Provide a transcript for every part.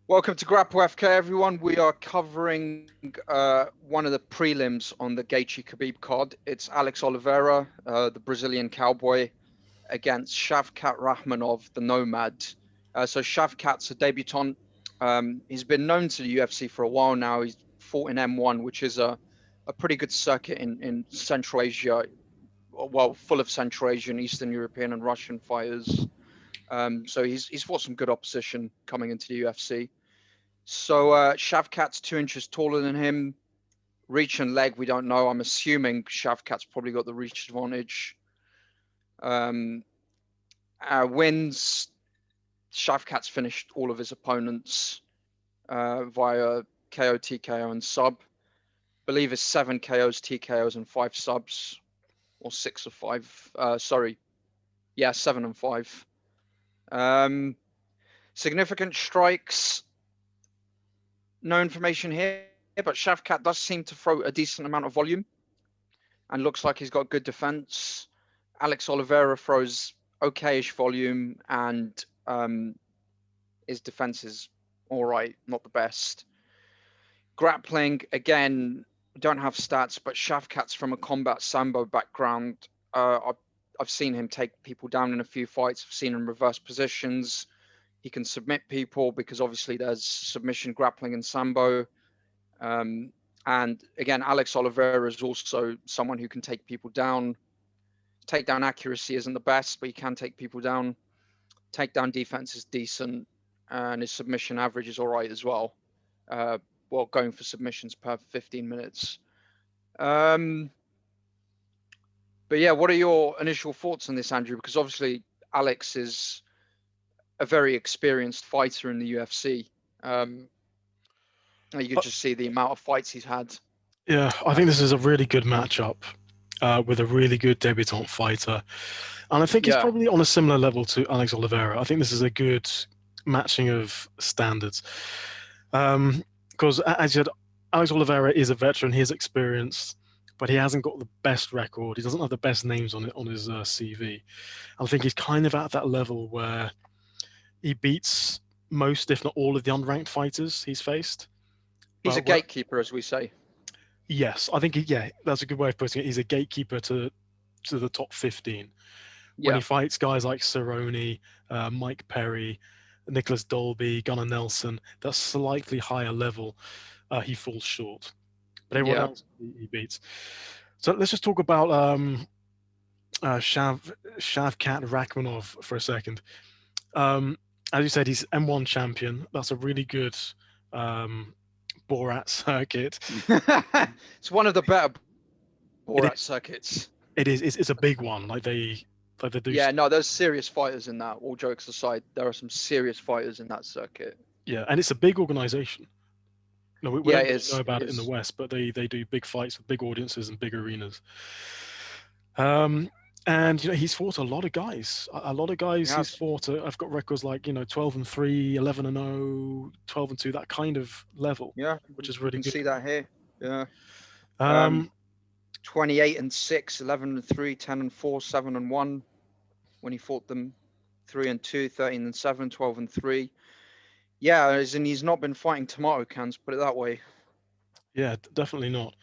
Welcome to Grapplefuck, everyone. We are covering one of the prelims on the Gaethje Khabib card. It's Alex Oliveira, the Brazilian cowboy, against Shavkat Rakhmonov, the Nomad. So Shavkat's a debutant. He's been known to the UFC for a while now. He's fought in M1, which is a pretty good circuit in Central Asia, well, full of Central Asian, Eastern European, and Russian fighters. So he's fought some good opposition coming into the UFC. So Shavkat's 2 inches taller than him. Reach and leg, we don't know. I'm assuming Shavkat's probably got the reach advantage. Wins. Shavkat's finished all of his opponents via KO, TKO, and sub. Believe it's 7 KOs, TKOs, and 5 subs, or 6 or 5. 7 and 5. Significant strikes. No information here, but Shavkat does seem to throw a decent amount of volume and looks like he's got good defense. Alex Oliveira throws okay-ish volume and his defense is all right, not the best. Grappling, again, don't have stats, but Shavkat's from a combat sambo background. I've seen him take people down in a few fights. I've seen him reverse positions. He can submit people because obviously there's submission, grappling, and sambo. And again, Alex Oliveira is also someone who can take people down. Takedown accuracy isn't the best, but he can take people down. Takedown defense is decent, and his submission average is all right as well. Going for submissions per 15 minutes. But yeah, what are your initial thoughts on this, Andrew? Because obviously Alex is a very experienced fighter in the UFC. You could just see the amount of fights he's had. Yeah, I think this is a really good matchup with a really good debutant fighter. And I think he's probably on a similar level to Alex Oliveira. I think this is a good matching of standards. Because, as you said, Alex Oliveira is a veteran, he is experienced, but he hasn't got the best record. He doesn't have the best names on his CV. I think he's kind of at that level where he beats most, if not all, of the unranked fighters he's faced. He's a gatekeeper, as we say. Yes, I think that's a good way of putting it. He's a gatekeeper to the top 15. When he fights guys like Cerrone, Mike Perry, Nicholas Dalby, Gunnar Nelson, that's slightly higher level, he falls short. But everyone else he beats. So let's just talk about Shavkat Rakhmonov for a second. As you said, he's M1 champion. That's a really good Borat circuit. It's one of the better Borat circuits. It is. It's a big one. Like they do. Yeah, no, there's serious fighters in that. All jokes aside, there are some serious fighters in that circuit. Yeah, and it's a big organization. No, we don't really know about it in the West, but they do big fights with big audiences and big arenas. And he's fought a lot of guys. A lot of guys he's fought. I've got records like 12-3, 11-0, 12-2, that kind of level. Yeah, which is really good. You can see that here. Yeah. 28-6, 11-3, 10-4, 7-1. When he fought them, 3-2, 13-7, 12-3. Yeah, as in he's not been fighting tomato cans, put it that way. Yeah, definitely not.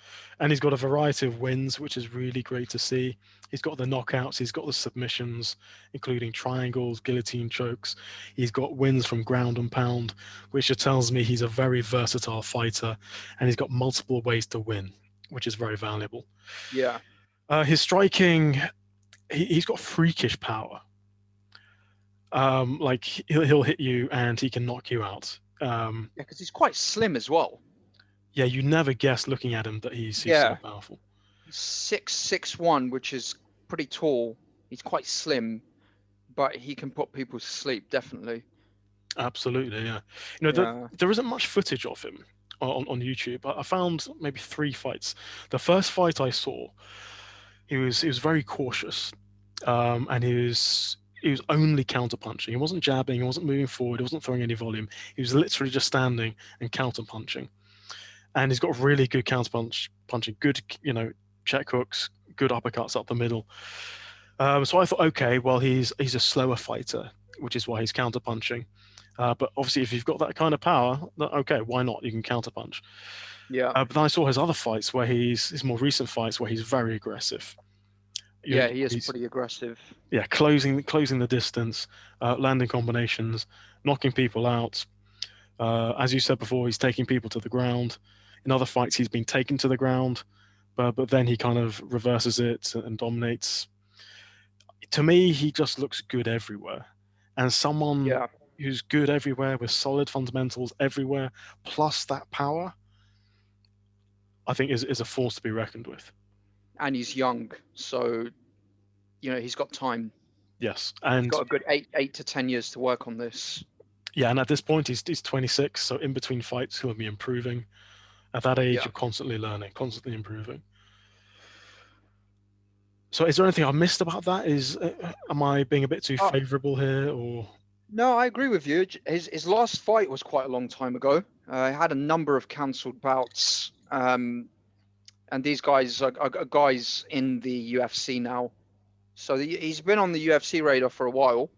And he's got a variety of wins, which is really great to see. He's got the knockouts, he's got the submissions, including triangles, guillotine chokes. He's got wins from ground and pound, which tells me he's a very versatile fighter, and he's got multiple ways to win, which is very valuable. Yeah. His striking, he's got freakish power. Like he'll hit you and he can knock you out. Yeah, because he's quite slim as well. Yeah, you never guess looking at him that he's so powerful. 6'1", which is pretty tall. He's quite slim, but he can put people to sleep, definitely. Absolutely, yeah. There isn't much footage of him on YouTube. I found maybe 3 fights. The first fight I saw, he was very cautious, and he was only counterpunching. He wasn't jabbing, he wasn't moving forward, he wasn't throwing any volume. He was literally just standing and counterpunching. And he's got really good counterpunching, good, check hooks, good uppercuts up the middle. So I thought, okay, well, he's a slower fighter, which is why he's counterpunching. But obviously, if you've got that kind of power, okay, why not? You can counterpunch. Yeah. But then I saw his other fights where his more recent fights where he's very aggressive. Yeah, he is He's pretty aggressive. closing the distance, landing combinations, knocking people out. As you said before, he's taking people to the ground. In other fights, he's been taken to the ground, but then he kind of reverses it and dominates. To me, he just looks good everywhere, and someone Yeah. who's good everywhere with solid fundamentals everywhere, plus that power, I think is a force to be reckoned with. And he's young, so he's got time. Yes, He's and got a good 8 to 10 years to work on this. yeah, and at this point he's 26, so in between fights he'll be improving. At that age, Yeah. you're constantly learning, constantly improving. So, is there anything I missed about that? Am I being a bit too favourable here, or? No, I agree with you. His last fight was quite a long time ago. He had a number of cancelled bouts, and these guys are guys in the UFC now. So he's been on the UFC radar for a while.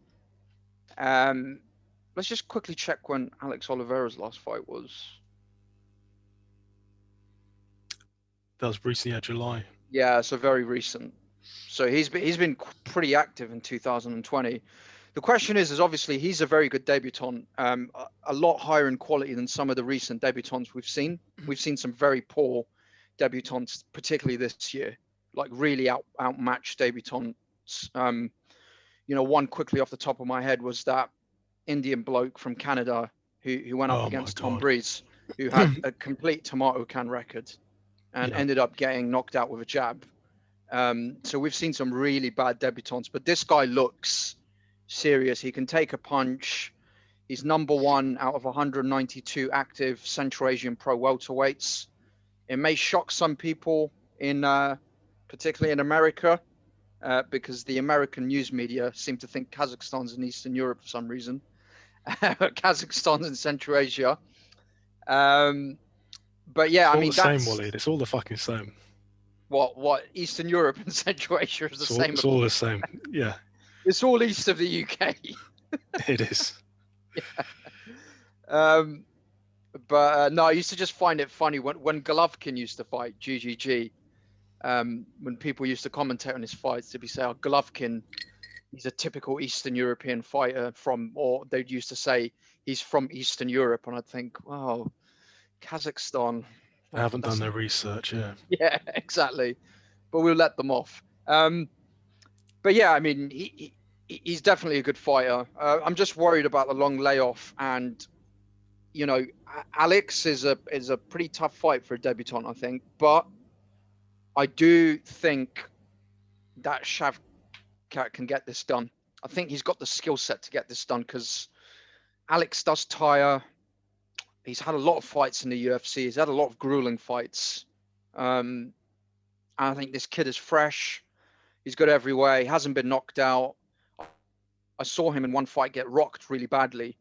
Let's just quickly check when Alex Oliveira's last fight was. That was recently, July. Yeah, so very recent. So he's been pretty active in 2020. The question is obviously he's a very good debutant, a lot higher in quality than some of the recent debutants we've seen. We've seen some very poor debutants, particularly this year, like really outmatched debutants. One quickly off the top of my head was that Indian bloke from Canada who went up Oh my against Tom God. Breeze, who had a complete tomato can record and Yeah. ended up getting knocked out with a jab. So we've seen some really bad debutants, but this guy looks serious. He can take a punch. He's number one out of 192 active Central Asian pro welterweights. It may shock some people particularly in America, because the American news media seem to think Kazakhstan's in Eastern Europe for some reason. Kazakhstan's in Central Asia. But yeah, It's I all mean, the same, that's Waleed. It's all the fucking same. what Eastern Europe and Central Asia is the same. It's all the same. Yeah, It's all east of the UK. it is. But no, I used to just find it funny when Golovkin used to fight GGG. When people used to commentate on his fights, to be say, "Oh, Golovkin, he's a typical Eastern European fighter or they'd used to say he's from Eastern Europe," and I'd think, "Wow, Kazakhstan." They haven't done their research. Yeah. Yeah, exactly. But we'll let them off. But yeah, I mean, he's definitely a good fighter. I'm just worried about the long layoff, and Alex is a pretty tough fight for a debutant, I think. But I do think that Shavkat can get this done. I think he's got the skill set to get this done because Alex does tire. He's had a lot of fights in the UFC. He's had a lot of grueling fights. And I think this kid is fresh. He's good everywhere. He hasn't been knocked out. I saw him in one fight get rocked really badly,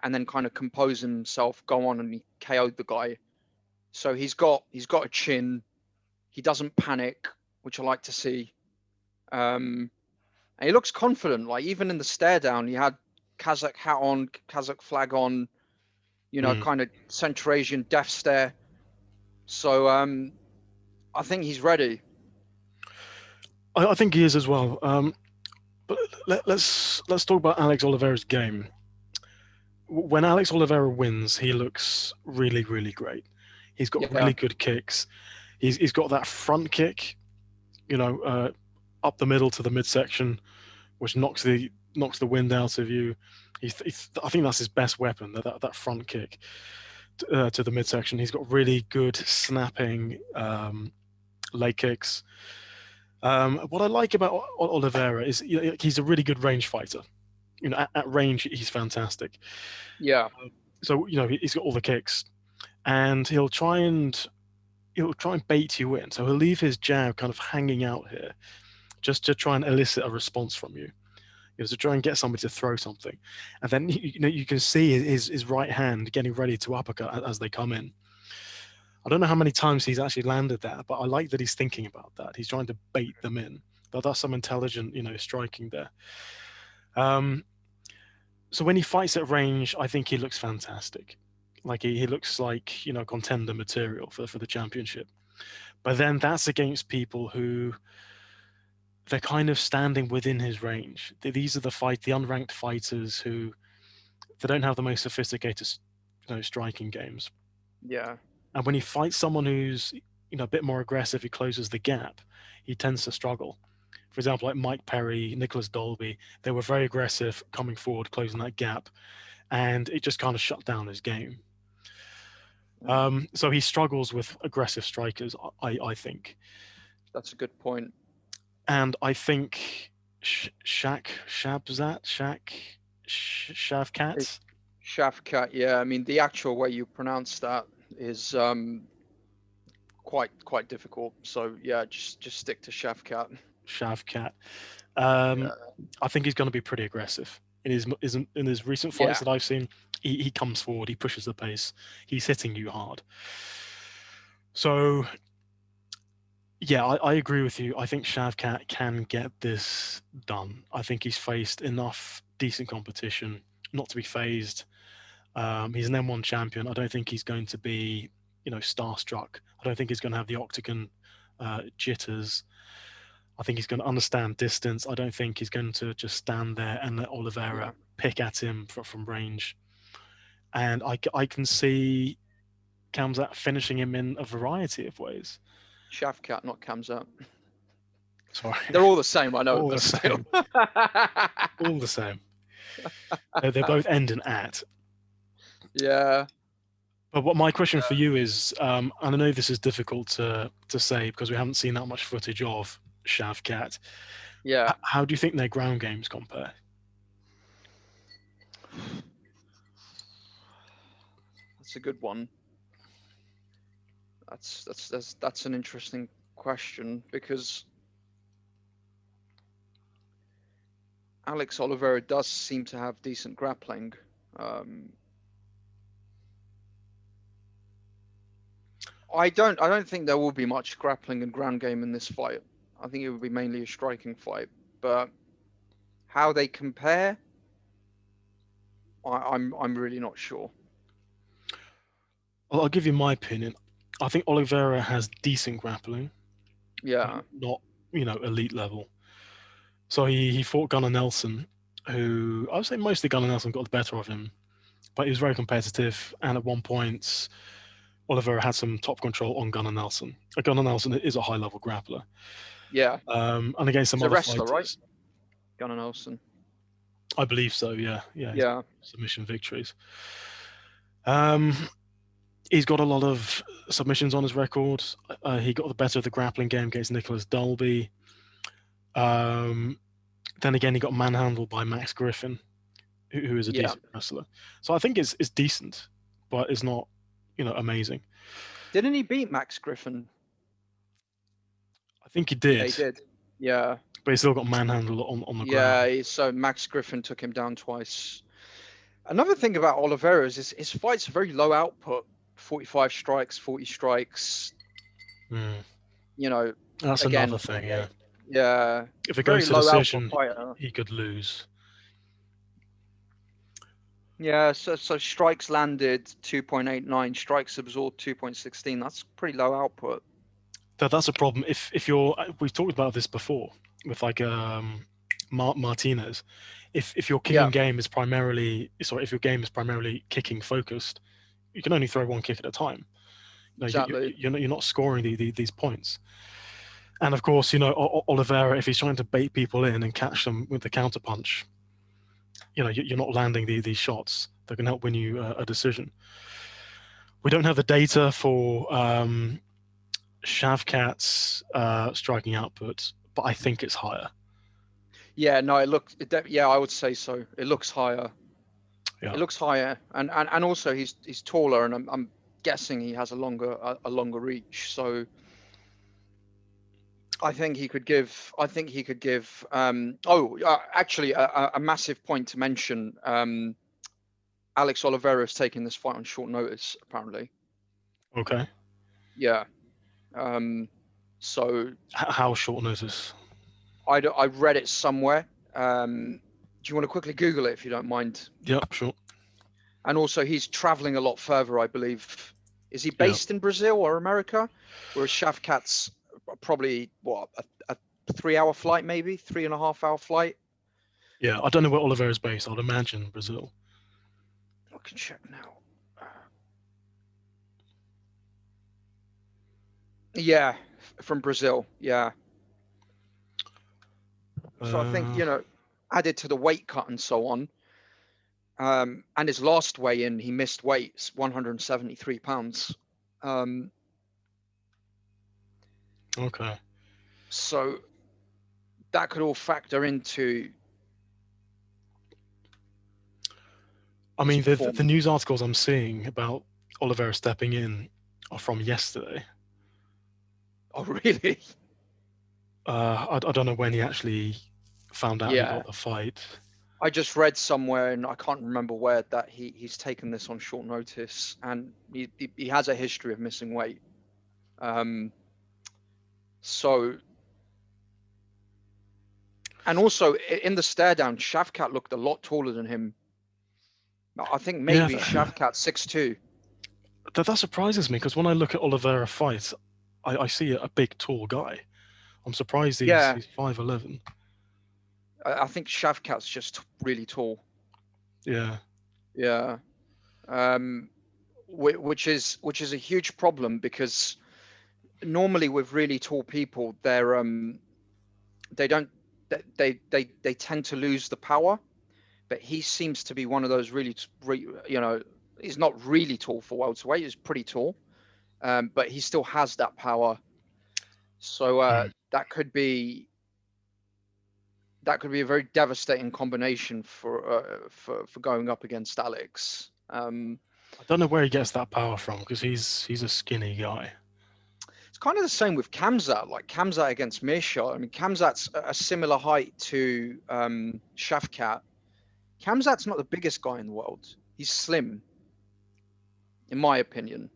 and then kind of compose himself, go on, and he KO'd the guy. So he's got a chin. He doesn't panic, which I like to see. And he looks confident. Like even in the stare down, he had Kazakh hat on, Kazakh flag on, kind of Central Asian death stare. So I think he's ready. I think he is as well. But let's talk about Alex Oliveira's game. When Alex Oliveira wins, he looks really, really great. He's got really good kicks. He's got that front kick, up the middle to the midsection, which knocks the wind out of you. I think that's his best weapon, that front kick to the midsection. He's got really good snapping leg kicks. What I like about Oliveira is he's a really good range fighter. At range, he's fantastic. Yeah. So he's got all the kicks, and he'll try and bait you in. So he'll leave his jab kind of hanging out here, just to try and elicit a response from you. To try and get somebody to throw something, and then you can see his right hand getting ready to uppercut as they come in. I don't know how many times he's actually landed that, but I like that he's thinking about that. He's trying to bait them in. That's some intelligent, striking there. So when he fights at range, I think he looks fantastic. Like he looks like, you know, contender material for the championship. But then that's against people who they're kind of standing within his range. These are the unranked fighters who they don't have the most sophisticated, you know, striking games. Yeah. And when he fights someone who's, you know, a bit more aggressive, he closes the gap, he tends to struggle. For example, like Mike Perry, Nicholas Dalby, they were very aggressive coming forward, closing that gap, and it just kind of shut down his game. So he struggles with aggressive strikers, I think. That's a good point. And I think Shavkat, Shavkat, yeah. I mean, the actual way you pronounce that is quite difficult. So yeah, just stick to Shavkat. Shavkat. Yeah. I think he's going to be pretty aggressive in his recent fights that I've seen. He comes forward, he pushes the pace, he's hitting you hard. So yeah, I agree with you. I think Shavkat can get this done. I think he's faced enough decent competition not to be phased. He's an M1 champion. I don't think he's going to be, you know, starstruck. I don't think he's going to have the octagon jitters. I think he's going to understand distance. I don't think he's going to just stand there and let Oliveira pick at him from range. And I can see Khamzat finishing him in a variety of ways. Shavkat, not Khamzat. Sorry. They're all the same, I know, all but the still. same. All the same. They both end in at. Yeah. But what my question for you is, and I know this is difficult to say because we haven't seen that much footage of Shavkat. Yeah. How do you think their ground games compare? That's a good one. That's an interesting question because Alex Oliveira does seem to have decent grappling. I don't think there will be much grappling and ground game in this fight. I think it will be mainly a striking fight. But how they compare, I'm really not sure. I'll give you my opinion. I think Oliveira has decent grappling. Yeah. Not, you know, elite level. So he fought Gunnar Nelson, who I would say mostly Gunnar Nelson got the better of him, but he was very competitive. And at one point, Oliveira had some top control on Gunnar Nelson. Gunnar Nelson is a high level grappler. Yeah. And against some He's a other wrestler, fighters, right? Gunnar Nelson. I believe so. Yeah. Yeah. Submission victories. He's got a lot of submissions on his record. He got the better of the grappling game against Nicholas Dalby. Then again, he got manhandled by Max Griffin, who is a decent wrestler. So I think it's decent, but it's not, you know, amazing. Didn't he beat Max Griffin? I think he did. Yeah, he did. Yeah. But he still got manhandled on the ground. Yeah, so Max Griffin took him down twice. Another thing about Oliveira is his fights are very low output. 45 strikes, 40 strikes. You know, that's again, another thing. Yeah. Yeah. If it goes to decision, he could lose. Yeah, so strikes landed 2.89, strikes absorbed 2.16. That's pretty low output. That's a problem. If you're, we've talked about this before with like Martinez. If your kicking game is primarily, if your game is primarily kicking focused, you can only throw one kick at a time. Exactly. You're not scoring these points. And of course, you know, Oliveira, if he's trying to bait people in and catch them with the counter punch, you know, you're not landing these shots that can help win you a decision. We don't have the data for Shavkat's striking output, but I think it's higher. Yeah, no, I would say so. It looks higher. Yeah. It looks higher, and also he's taller, and I'm guessing he has a longer reach. So I think he could give. Actually, a massive point to mention. Alex Oliveira is taking this fight on short notice, apparently. Okay. Yeah. So how short notice? I read it somewhere. Do you want to quickly Google it if you don't mind? Yep, sure. And also, he's traveling a lot further, I believe. Is he Yep. based in Brazil or America? Whereas Shavkat's probably, what, a 3-hour flight, maybe? 3.5-hour flight? Yeah, I don't know where Oliveira's based. I'd imagine Brazil. I can check now. Yeah, from Brazil, yeah. So I think, added to the weight cut and so on, and his last weigh-in, he missed weight, 173 pounds. Okay. So that could all factor into. I mean, the news articles I'm seeing about Oliveira stepping in are from yesterday. Oh, really? I don't know when he actually found out he got the fight. I just read somewhere, and I can't remember where, that he's taken this on short notice, and he has a history of missing weight. So, and also in the stare down, Shavkat looked a lot taller than him. I think maybe Shavkat 6'2". That surprises me, because when I look at Oliveira fight, I see a big, tall guy. I'm surprised he's 5'11". I think Shavkat's just really tall. Yeah. Yeah. Which is a huge problem, because normally with really tall people, they're they tend to lose the power, but he seems to be one of those really, he's not really tall for welterweight. He's pretty tall, but he still has that power. So that could be a very devastating combination for going up against Alex. I don't know where he gets that power from, because he's a skinny guy. It's kind of the same with Khamzat, like Khamzat against Meerschaert. I mean, Khamzat's a similar height to Shavkat. Khamzat's not the biggest guy in the world. He's slim, in my opinion.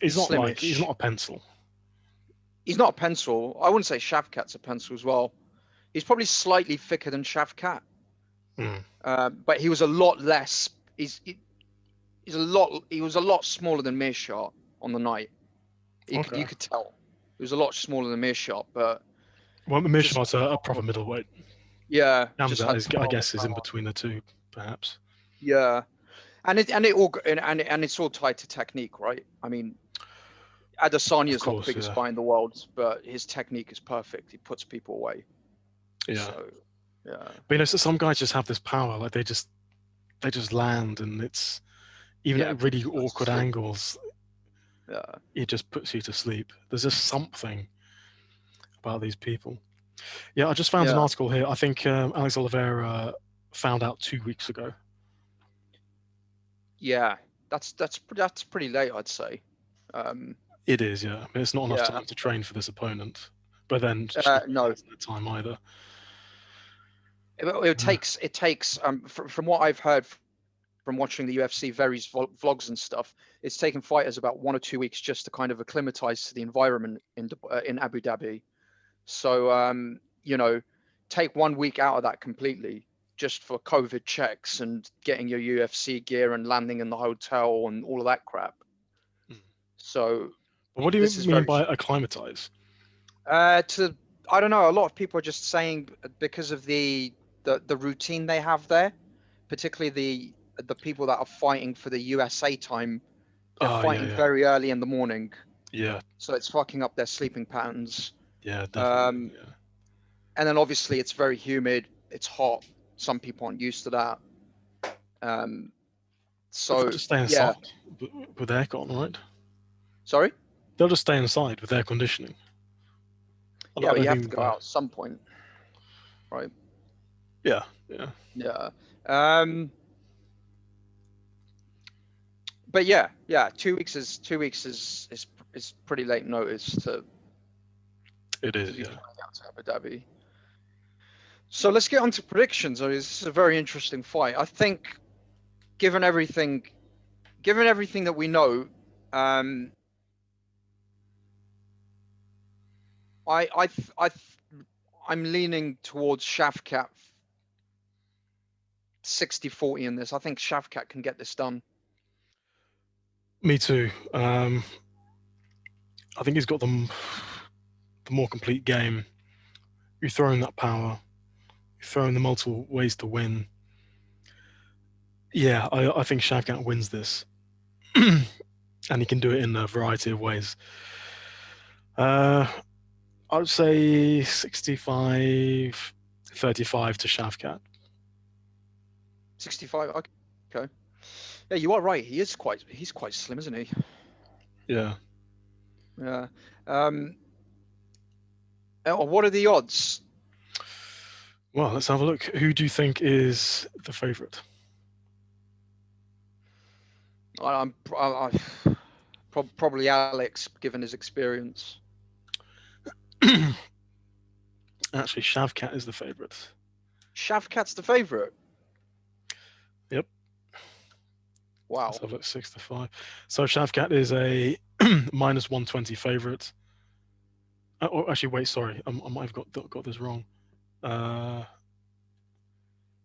He's not a pencil. He's not a pencil. I wouldn't say Shavkat's a pencil as well. He's probably slightly thicker than Shavkat, but he was a lot less. He was a lot smaller than Meerschaert on the night. You could tell. He was a lot smaller than Meerschaert, but Meerschaert's a proper middleweight. Yeah, Khamzat I guess is in between the two, perhaps. Yeah, and it's all tied to technique, right? I mean, Adesanya's not the biggest guy in the world, but his technique is perfect. He puts people away. Yeah. So, yeah. But some guys just have this power, like they just land, and it's even at really awkward angles. Yeah. It just puts you to sleep. There's just something about these people. Yeah, I just found an article here. I think Alex Oliveira found out 2 weeks ago. Yeah, that's pretty late, I'd say. It is, yeah. I mean, it's not enough time to train for this opponent, but then no time either. It takes from what I've heard from watching the UFC various vlogs and stuff, it's taken fighters about 1 or 2 weeks just to kind of acclimatize to the environment in Abu Dhabi. So take 1 week out of that completely, just for COVID checks and getting your UFC gear and landing in the hotel and all of that crap. So, but what do you mean by acclimatize? I don't know. A lot of people are just saying, because of the routine they have there, particularly the people that are fighting for the USA time, they're fighting very early in the morning. Yeah. So it's fucking up their sleeping patterns. Yeah, definitely. And then obviously it's very humid. It's hot. Some people aren't used to that. So they'll just stay inside with aircon, right? Sorry? They'll just stay inside with air conditioning. Yeah, but you have to go out at some point, right? Yeah. But yeah, 2 weeks is pretty late notice to. It is, yeah. Out to Abu Dhabi. So let's get on to predictions. I mean, this is a very interesting fight. I think, given everything that we know, I'm leaning towards Shavkat 60-40 in this. I think Shavkat can get this done. Me too. I think he's got the more complete game. You throw in that power, you throw in the multiple ways to win. Yeah, I think Shavkat wins this. And he can do it in a variety of ways. I would say 65-35 to Shavkat. 65. Okay. Yeah, you are right. He's quite slim, isn't he? Yeah. Yeah. What are the odds? Well, let's have a look. Who do you think is the favorite? Probably Alex, given his experience. Actually, Shavkat is the favorite. Shavkat's the favorite. Yep. Wow. Let's have a look. 6-5. So Shavkat is a minus 120 favorite. Oh, actually, wait. Sorry, I might have got this wrong.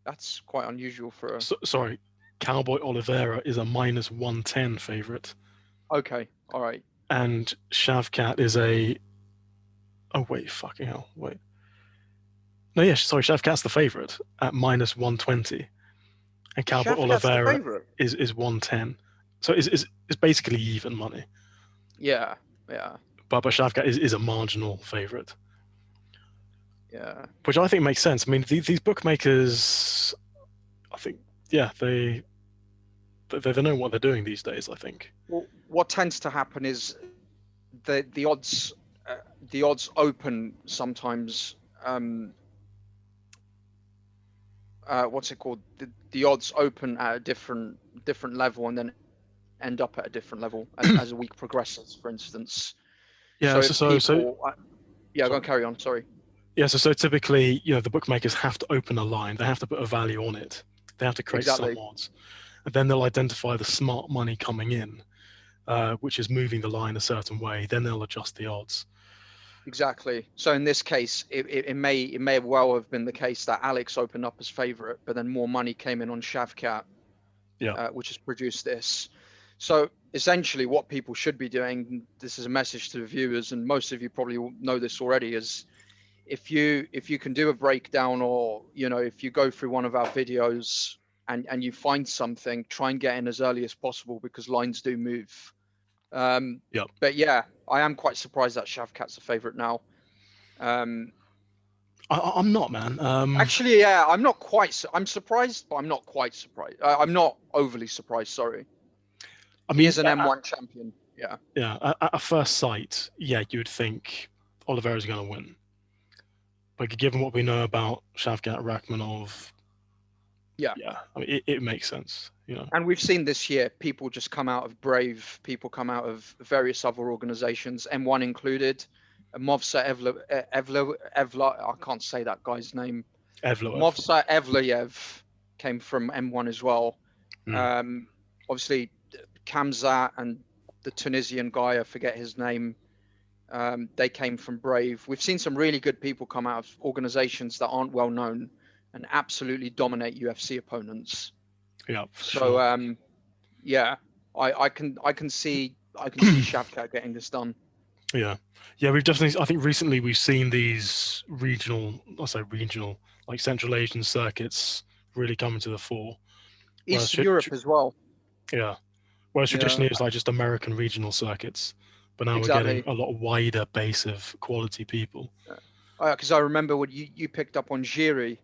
That's quite unusual for a. Sorry, Cowboy Oliveira is a minus 110 favorite. Okay. All right. And Shavkat is a. Oh wait, fucking hell! Wait. No, yeah, sorry. Shavkat's the favorite at minus 120, and Cowboy Oliveira is 110. So it's basically even money. Yeah. Yeah. But Shavkat is a marginal favorite. Yeah. Which I think makes sense. I mean, these bookmakers, I think, yeah, they know what they're doing these days, I think. Well, what tends to happen is the odds open sometimes. What's it called? The odds open at a different level and then end up at a different level as a week progresses, for instance. Yeah. Yeah, go on, carry on. Sorry. Yeah. So typically, the bookmakers have to open a line. They have to put a value on it. They have to create some odds, and then they'll identify the smart money coming in, which is moving the line a certain way. Then they'll adjust the odds. Exactly. So in this case, it may well have been the case that Alex opened up as favorite, but then more money came in on Shavkat, which has produced this. So essentially, what people should be doing, this is a message to the viewers, and most of you probably know this already, is if you can do a breakdown, or if you go through one of our videos and you find something, try and get in as early as possible because lines do move. But yeah, I am quite surprised that Shavkat's a favorite now. I'm not, man. Actually, yeah, I'm not quite. I'm surprised, but I'm not quite surprised. I'm not overly surprised. Sorry. I mean, he is an M1 champion. Yeah. Yeah. At first sight, yeah, you would think Oliveira's going to win. But given what we know about Shavkat Rakhmonov, yeah, I mean, it makes sense, And we've seen this year, people just come out of Brave, people come out of various other organizations, M1 included. Movsar Evla, I can't say that guy's name. Movsar Evlayev came from M1 as well. Obviously, Kamzat and the Tunisian guy, I forget his name, they came from Brave. We've seen some really good people come out of organizations that aren't well known and absolutely dominate UFC opponents. Yeah. So yeah, I can see Shavkat getting this done. Yeah. We've definitely. I think recently we've seen these regional, like Central Asian circuits really coming to the fore. Eastern Europe as well. Yeah. Whereas traditionally it was like just American regional circuits, but now we're getting a lot wider base of quality people. Because I remember when you picked up on Jiri,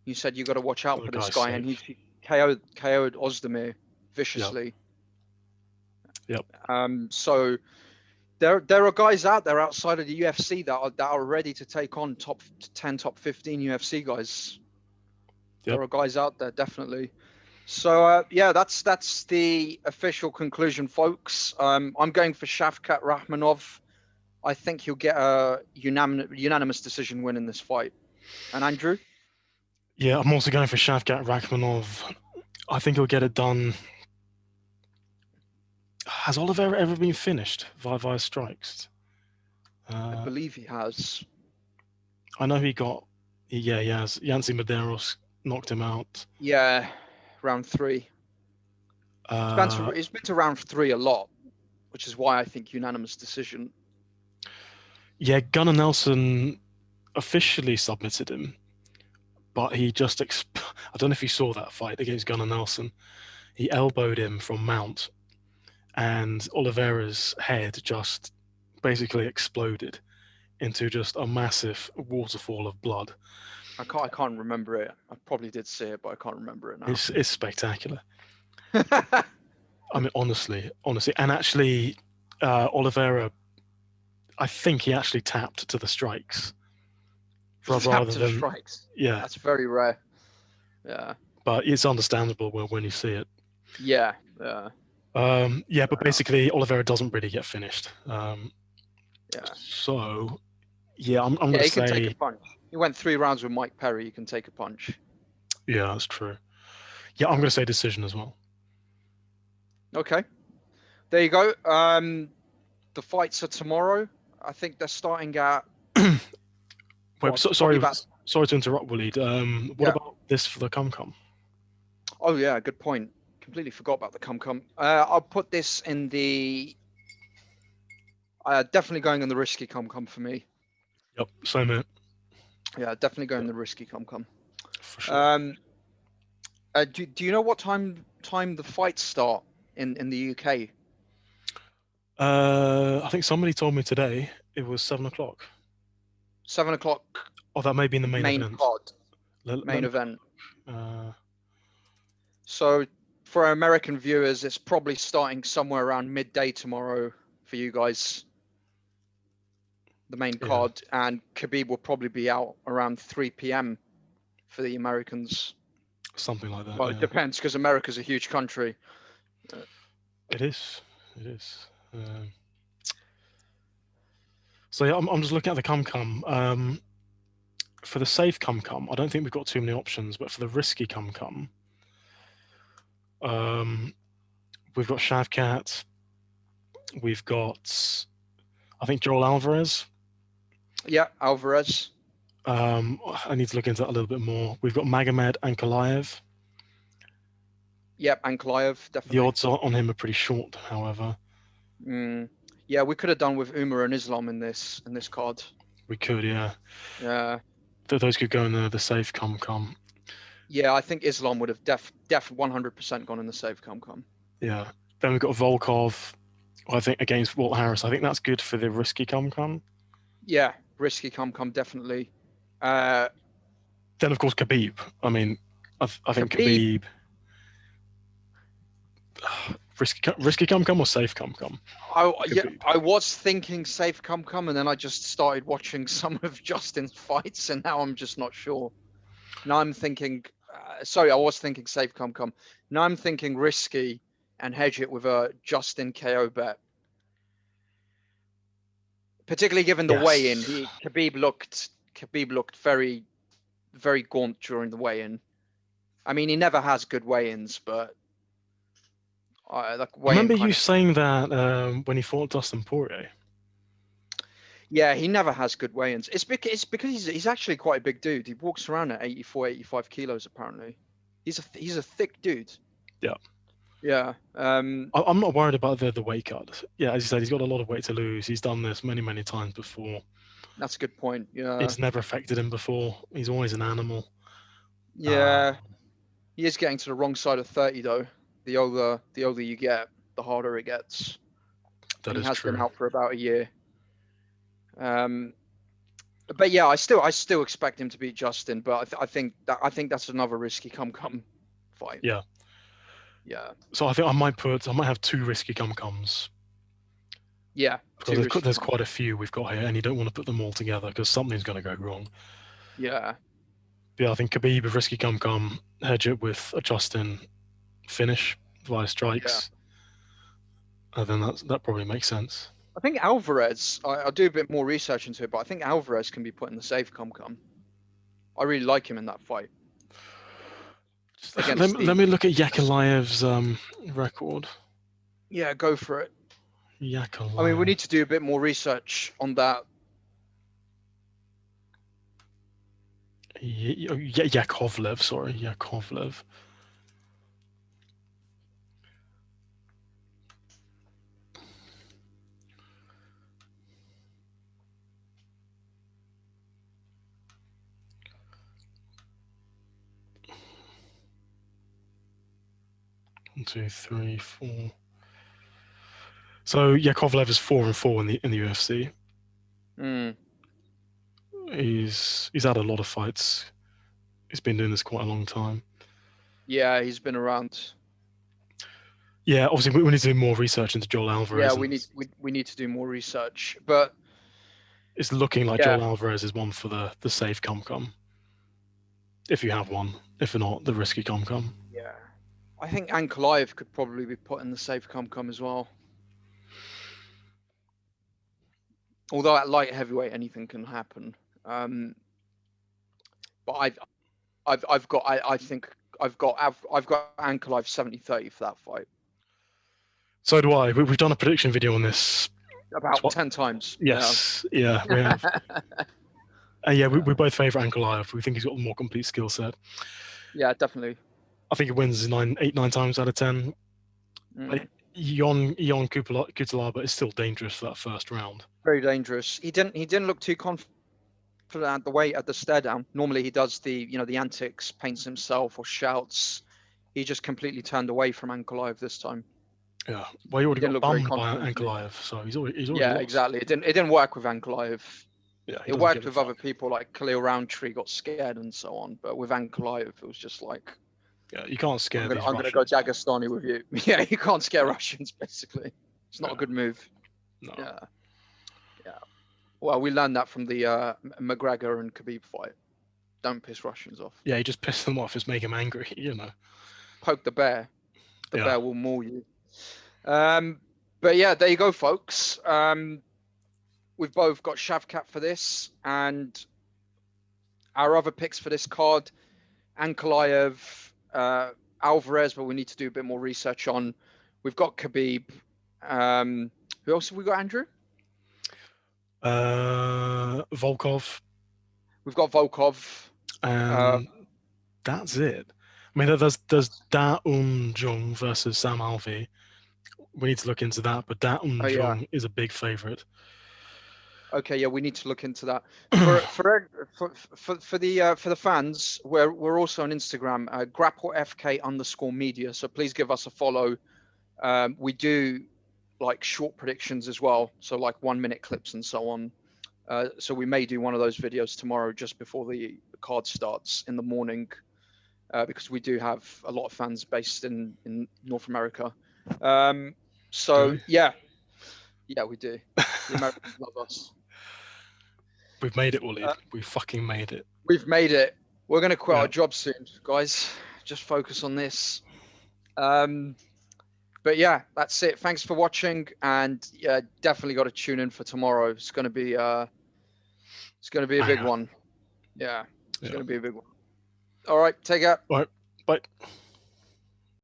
you said you got to watch out for this guy, and he KO'd Ozdemir viciously. Yep. So there are guys out there outside of the UFC that are ready to take on top 10, top 15 UFC guys. There are guys out there, definitely. So yeah, that's the official conclusion, folks. I'm going for Shavkat Rakhmonov. I think he'll get a unanimous decision win in this fight. And Andrew? Yeah, I'm also going for Shavkat Rakhmonov. I think he'll get it done. Has Oliveira ever been finished via strikes? I believe he has. I know he has. Yancy Medeiros knocked him out. Yeah, round 3. It's been to round 3 a lot, which is why I think unanimous decision. Yeah, Gunnar Nelson officially submitted him, but he just I don't know if you saw that fight against Gunnar Nelson. He elbowed him from mount, and Oliveira's head just basically exploded into just a massive waterfall of blood. I can't remember it. I probably did see it, but I can't remember it now. It's spectacular. I mean, honestly, and actually, Oliveira, I think he actually tapped to the strikes rather than strikes. Yeah, that's very rare. Yeah, but it's understandable when you see it. Yeah. But basically, Oliveira doesn't really get finished. Yeah. So, yeah, I'm going to say he can take a punch. He went 3 rounds with Mike Perry. You can take a punch. Yeah, that's true. Yeah, I'm going to say decision as well. Okay, there you go. The fights are tomorrow. I think they're starting at. Wait, sorry to interrupt, Waleed. What about this for the Come? Oh yeah, good point. Completely forgot about the Come. I'll put this in the. Definitely going in the risky Come for me. Yep, same here. Yeah, definitely going the risky Come. For sure. Do you know what time the fights start in the UK? I think somebody told me today it was 7 o'clock. 7 o'clock. Oh, that may be in the main event. Pod. Main event. So for American viewers, it's probably starting somewhere around midday tomorrow for you guys. The main card, and Khabib will probably be out around 3 p.m. for the Americans. Something like that. Well, it depends because America's a huge country. It is. So yeah, I'm just looking at the Come. For the safe Come, I don't think we've got too many options, but for the risky Come, we've got Shavkat. We've got, I think, Joel Alvarez. Yeah, Alvarez. I need to look into that a little bit more. We've got Magomed Ankalaev. Yep, Ankalaev, definitely. The odds on him are pretty short, however. Yeah, we could have done with Umar and Islam in this card. We could, yeah. Yeah. Those could go in the safe Come. Yeah, I think Islam would have def 100% gone in the safe Come. Yeah. Then we've got Volkov, I think, against Walt Harris. I think that's good for the risky Come. Yeah, risky Come, definitely. Then, of course, Khabib. I mean, I think Khabib... risky Come or safe Come? I was thinking safe Come, and then I just started watching some of Justin's fights, and now I'm just not sure. Now I'm thinking, I was thinking safe Come. Now I'm thinking risky and hedge it with a Justin KO bet. Particularly given the weigh-in, Khabib looked very, very gaunt during the weigh-in. I mean, he never has good weigh-ins, but I remember you saying that when he fought Dustin Poirier. Yeah, he never has good weigh-ins. It's because he's actually quite a big dude. He walks around at 84, 85 kilos apparently. He's a thick dude. Yeah. Yeah. I'm not worried about the weight cut. Yeah, as you said, he's got a lot of weight to lose. He's done this many, many times before. That's a good point. Yeah. It's never affected him before. He's always an animal. Yeah. He is getting to the wrong side of 30 though. The older you get, the harder it gets. That is true. He has been out for about a year. But yeah, I still expect him to beat Justin, but I think that's another risky Come fight. Yeah. Yeah. So I think I might have 2 risky Comes. Yeah. Because there's quite a few we've got here, and you don't want to put them all together because something's going to go wrong. Yeah. Yeah, I think Khabib of risky Come, hedge it with a Justin finish via strikes. Yeah. And then that probably makes sense. I think Alvarez, I'll do a bit more research into it, but I think Alvarez can be put in the safe Come. I really like him in that fight. Let me look at Yakalaev's record. Yeah, go for it. Yakalaev. I mean, we need to do a bit more research on that. Yakovlev, sorry, Yakovlev. One, two, three, four. So Yakovlev is 4-4 in the UFC. He's had a lot of fights. He's been doing this quite a long time. Yeah, he's been around. Yeah, obviously we need to do more research into Joel Alvarez. Yeah, we need to do more research, but it's looking like Joel Alvarez is one for the safe come. If you have one, if not, the risky come. Yeah, I think Ankalaev could probably be put in the safe come as well. Although at light heavyweight anything can happen. But I've got Ankalaev 70-30 for that fight. So do I. We've done a prediction video on this about 10 times. Yes, yeah, we have. We both favour Ankalaev. We think he's got a more complete skill set. Yeah, definitely. I think he wins 9 times out of 10. Ion Kutalaba is still dangerous for that first round. Very dangerous. He didn't look too confident at the weight at the stare down. Normally he does the the antics, paints himself or shouts. He just completely turned away from Ankalaev this time. Yeah, well, he already got bummed by Ankalaev, so he's already yeah, lost. Exactly. It didn't work with Ankalaev. Yeah, it worked with other people like Khalil Roundtree got scared and so on, but with Ankalaev it was just like, yeah, you can't scare these I'm going to go Dagestani with you. Yeah, you can't scare Russians basically. It's not a good move. No. Yeah. Well, we learned that from the McGregor and Khabib fight. Don't piss Russians off. Yeah, you just piss them off. Just make them angry, Poke the bear. The bear will maul you. But yeah, there you go, folks. We've both got Shavkat for this, and our other picks for this card, Ankalaev, Alvarez, but we need to do a bit more research on. We've got Khabib. Who else have we got, Andrew? Volkov. We've got Volkov. That's it. I mean, there's Da Jung versus Sam Alvey. We need to look into that, but Da Jung is a big favorite. Okay, yeah, we need to look into that. For the fans, we're also on Instagram, GrappleFK_media. So please give us a follow. We do like short predictions as well, so like 1-minute clips and so on. So we may do one of those videos tomorrow just before the card starts in the morning, because we do have a lot of fans based in North America. So yeah, we do. The Americans love us. We've made it, Waleed. We fucking made it. We've made it. We're going to quit our job soon, guys. Just focus on this. But yeah, that's it. Thanks for watching, and yeah, definitely got to tune in for tomorrow. It's going to be a big one. Yeah, it's going to be a big one. All right, take care. All right, bye.